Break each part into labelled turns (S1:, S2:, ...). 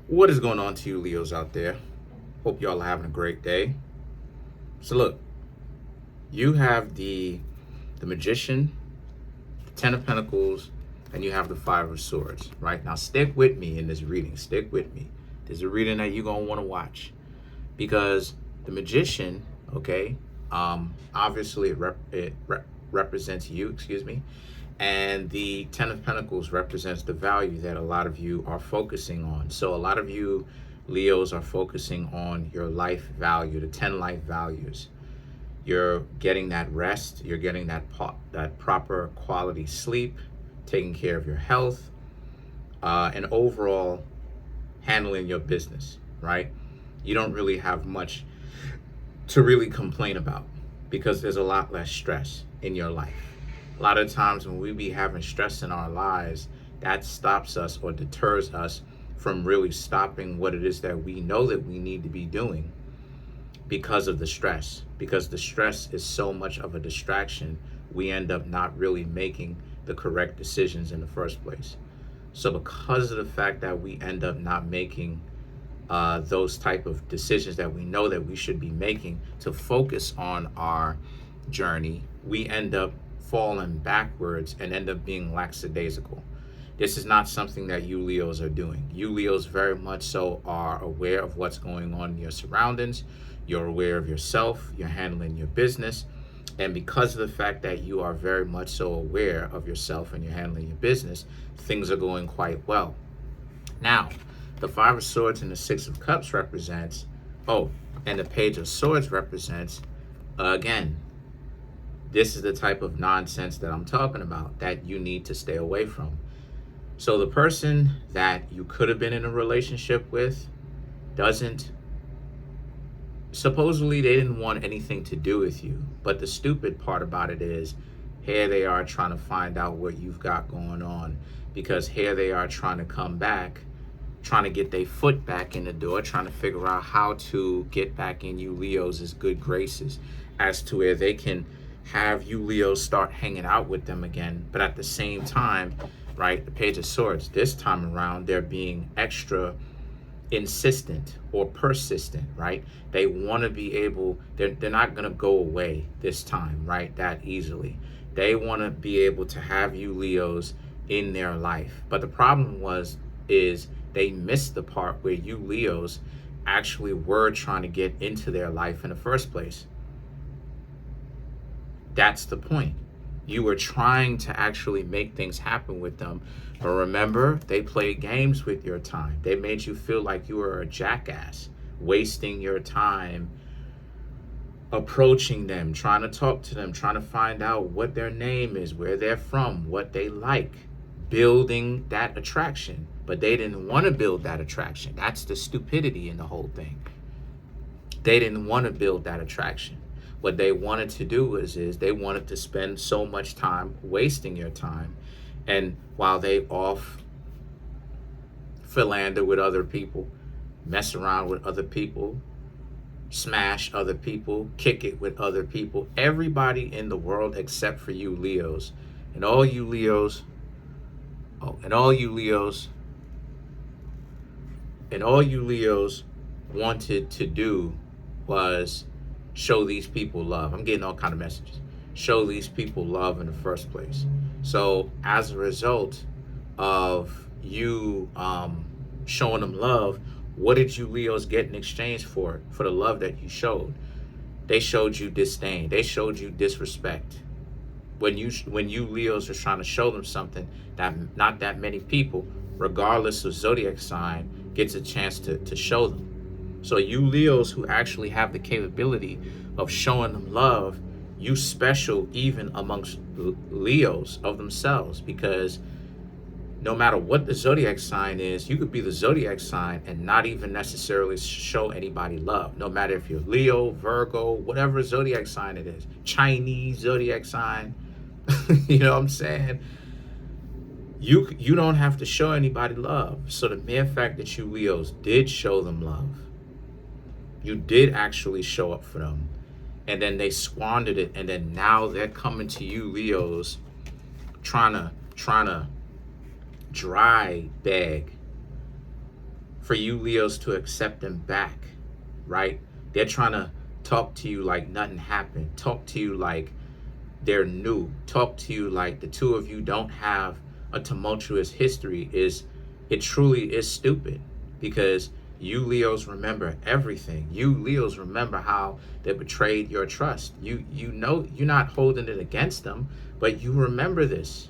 S1: What is going on to you Leos out there? Hope y'all are having a great day. So look, you have the Magician, the Ten of Pentacles, and you have the Five of Swords, right? Now stick with me in this reading. Stick with me. There's a reading that you're going to want to watch because the Magician, okay, obviously it represents you, excuse me, and the Ten of Pentacles represents the value that a lot of you are focusing on. So a lot of you Leos are focusing on your life value, the 10 life values. You're getting that rest, you're getting that proper quality sleep, taking care of your health, and overall handling your business, right? You don't really have much to really complain about because there's a lot less stress in your life. A lot of times when we be having stress in our lives, that stops us or deters us from really stopping what it is that we know that we need to be doing because of the stress. Because the stress is so much of a distraction, we end up not really making the correct decisions in the first place. So because of the fact that we end up not making those type of decisions that we know that we should be making to focus on our journey, we end up falling backwards and end up being lackadaisical. This is not something that you Leos are doing. You Leos very much so are aware of what's going on in your surroundings. You're aware of yourself. You're handling your business. And because of the fact that you are very much so aware of yourself and you're handling your business, things are going quite well. Now, the Five of Swords and the Six of Cups represents, and the Page of Swords represents, again, this is the type of nonsense that I'm talking about that you need to stay away from. So the person that you could have been in a relationship with supposedly they didn't want anything to do with you. But the stupid part about it is, here they are trying to find out what you've got going on, because here they are trying to come back, trying to get their foot back in the door, trying to figure out how to get back in you Leos' good graces, as to where they can have you Leos start hanging out with them again. But at the same time, right, the Page of Swords, this time around, they're being extra insistent or persistent, right? They want to be able, they're not going to go away this time, right, that easily. They want to be able to have you Leos in their life. But the problem is they missed the part where you Leos actually were trying to get into their life in the first place. That's the point. You were trying to actually make things happen with them. But remember, they played games with your time. They made you feel like you were a jackass, wasting your time approaching them, trying to talk to them, trying to find out what their name is, where they're from, what they like, building that attraction. But they didn't want to build that attraction. That's the stupidity in the whole thing. They didn't want to build that attraction. What they wanted to do is they wanted to spend so much time wasting your time. And while they off philander with other people, mess around with other people, smash other people, kick it with other people, everybody in the world except for you Leos, and all you Leos, and all you Leos wanted to do was show these people love. I'm getting all kind of messages. Show these people love in the first place. So as a result of you showing them love, what did you Leos get in exchange for the love that you showed? They showed you disdain. They showed you disrespect. When you Leos are trying to show them something that not that many people, regardless of zodiac sign, gets a chance to show them. So you Leos who actually have the capability of showing them love, you special even amongst Leos of themselves, because no matter what the zodiac sign is, you could be the zodiac sign and not even necessarily show anybody love. No matter if you're Leo, Virgo, whatever zodiac sign it is, Chinese zodiac sign, you know what I'm saying? You don't have to show anybody love. So the mere fact that you Leos did show them love, you did actually show up for them, and then they squandered it, and then now they're coming to you Leos trying to dry bag for you Leos to accept them back, right? They're trying to talk to you like nothing happened. Talk to you like they're new. Talk to you like the two of you don't have a tumultuous history. It truly is stupid, because you Leos remember everything. You Leos remember how they betrayed your trust. You know you're not holding it against them, but you remember this.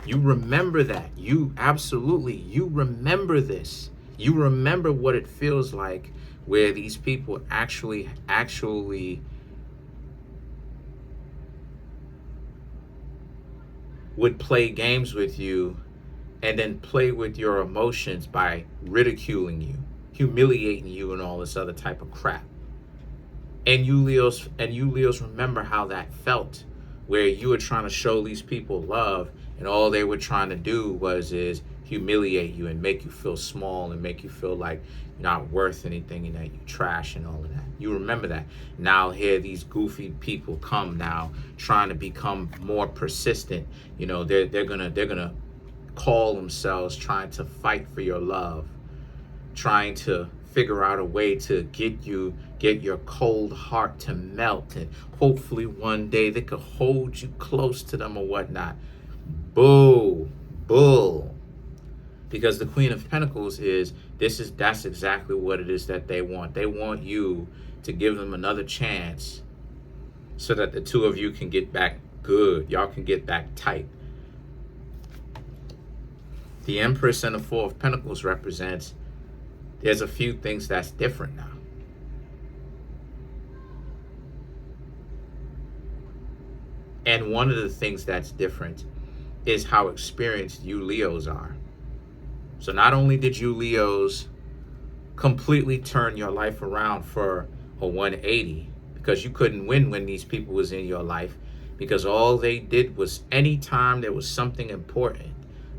S1: You remember that. You remember this. You remember what it feels like where these people actually would play games with you and then play with your emotions by ridiculing you, humiliating you, and all this other type of crap. And you Leos remember how that felt, where you were trying to show these people love, and all they were trying to do is humiliate you and make you feel small and make you feel like you're not worth anything and that you trash and all of that. You remember that. Now here these goofy people come now trying to become more persistent. You know, they're gonna call themselves trying to fight for your love, trying to figure out a way to get your cold heart to melt, and hopefully one day they could hold you close to them or whatnot. Bull. Because the Queen of Pentacles that's exactly what it is that they want. They want you to give them another chance so that the two of you can get back good. Y'all can get back tight. The Empress and the Four of Pentacles represents there's a few things that's different now. And one of the things that's different is how experienced you Leos are. So not only did you Leos completely turn your life around for a 180, because you couldn't win when these people was in your life, because all they did was anytime there was something important,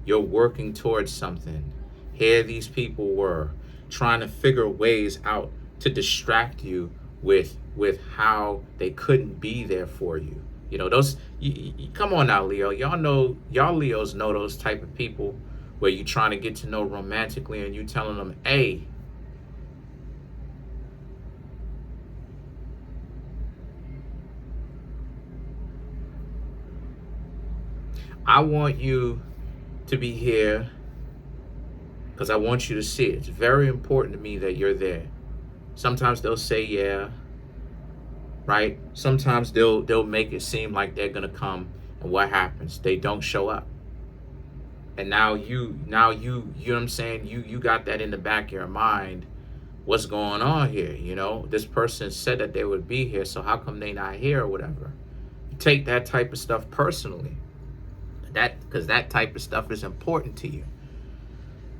S1: you're working towards something, here these people were trying to figure ways out to distract you with how they couldn't be there for you. You know, come on now, Leo. Y'all Leos know those type of people where you trying to get to know romantically and you telling them, hey, I want you to be here because I want you to see it. It's very important to me that you're there. Sometimes they'll say yeah, right? Sometimes they'll make it seem like they're gonna come, and what happens? They don't show up. And now you know what I'm saying? You got that in the back of your mind. What's going on here? You know, this person said that they would be here, so how come they not here or whatever? You take that type of stuff personally. Because that type of stuff is important to you.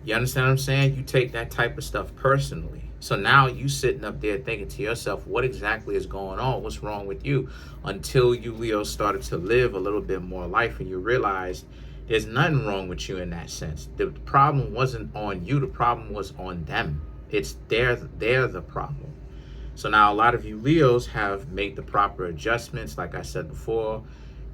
S1: You understand what I'm saying? You take that type of stuff personally. So now you sitting up there thinking to yourself, what exactly is going on? What's wrong with you? Until you Leo started to live a little bit more life and you realized there's nothing wrong with you in that sense. The problem wasn't on you. The problem was on them. They're the problem. So now a lot of you Leos have made the proper adjustments. Like I said before,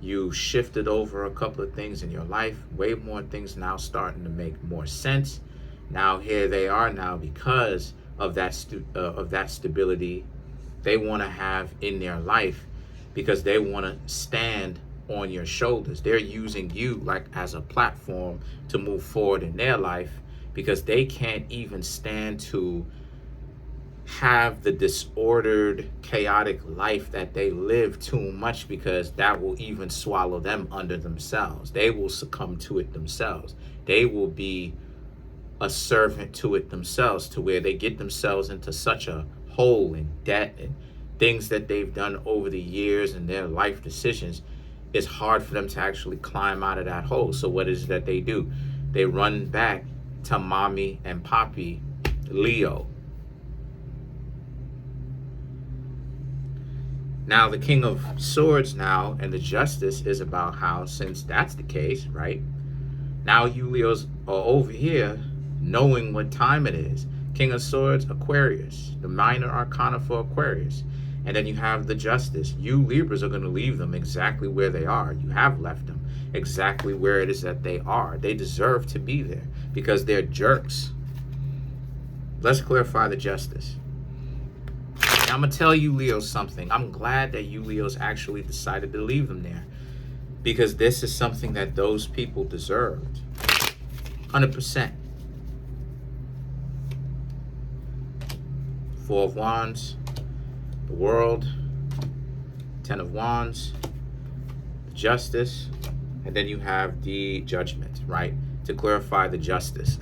S1: you shifted over a couple of things in your life. Way more things now starting to make more sense. Now here they are now because of that stability they want to have in their life, because they want to stand on your shoulders. They're using you like as a platform to move forward in their life, because they can't even stand to have the disordered, chaotic life that they live too much, because that will even swallow them under themselves. They will succumb to it themselves. They will be a servant to it themselves, to where they get themselves into such a hole in debt and things that they've done over the years and their life decisions. It's hard for them to actually climb out of that hole. So what is it that they do? They run back to mommy and poppy Leo. Now the King of Swords now and the Justice is about how, since that's the case, right? Now you Leos are over here knowing what time it is. King of Swords, Aquarius, the minor arcana for Aquarius. And then you have the Justice. You Libras are going to leave them exactly where they are. You have left them exactly where it is that they are. They deserve to be there because they're jerks. Let's clarify the justice. Now, I'm going to tell you Leos something. I'm glad that you Leos actually decided to leave them there, because this is something that those people deserved. 100%. Four of Wands, the World, Ten of Wands, the Justice, and then you have the Judgment, right? To clarify the justice.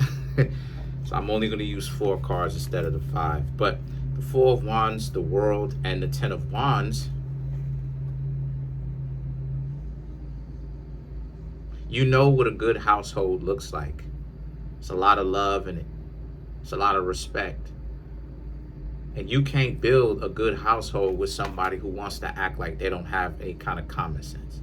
S1: So I'm only going to use 4 cards instead of the 5. But the Four of Wands, the World, and the Ten of Wands, you know what a good household looks like. It's a lot of love in it. It's a lot of respect. And you can't build a good household with somebody who wants to act like they don't have a kind of common sense.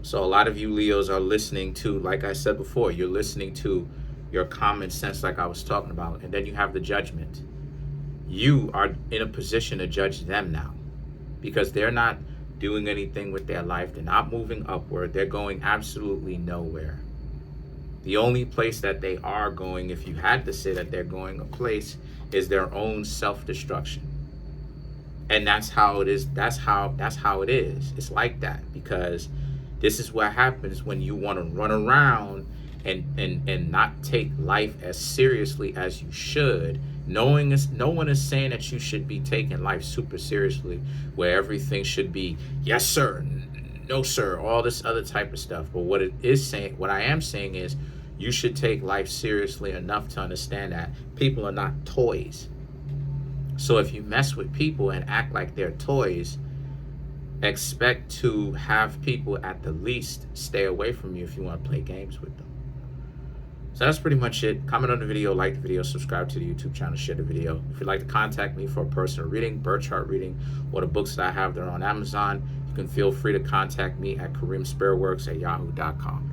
S1: So a lot of you Leos are listening to, like I said before, you're listening to your common sense like I was talking about. And then you have the Judgment. You are in a position to judge them now, because they're not doing anything with their life. They're not moving upward. They're going absolutely nowhere. The only place that they are going, if you had to say that they're going a place, is their own self-destruction. And that's how it is. That's how it is. It's like that, because this is what happens when you want to run around and not take life as seriously as you should. No one is saying that you should be taking life super seriously, where everything should be yes sir, no sir, all this other type of stuff. But what I am saying is, you should take life seriously enough to understand that people are not toys. So if you mess with people and act like they're toys, expect to have people at the least stay away from you if you want to play games with them. So that's pretty much it. Comment on the video, like the video, subscribe to the YouTube channel, share the video. If you'd like to contact me for a personal reading, birth chart reading, or the books that I have that are on Amazon, you can feel free to contact me at Kareemspiritworks@yahoo.com.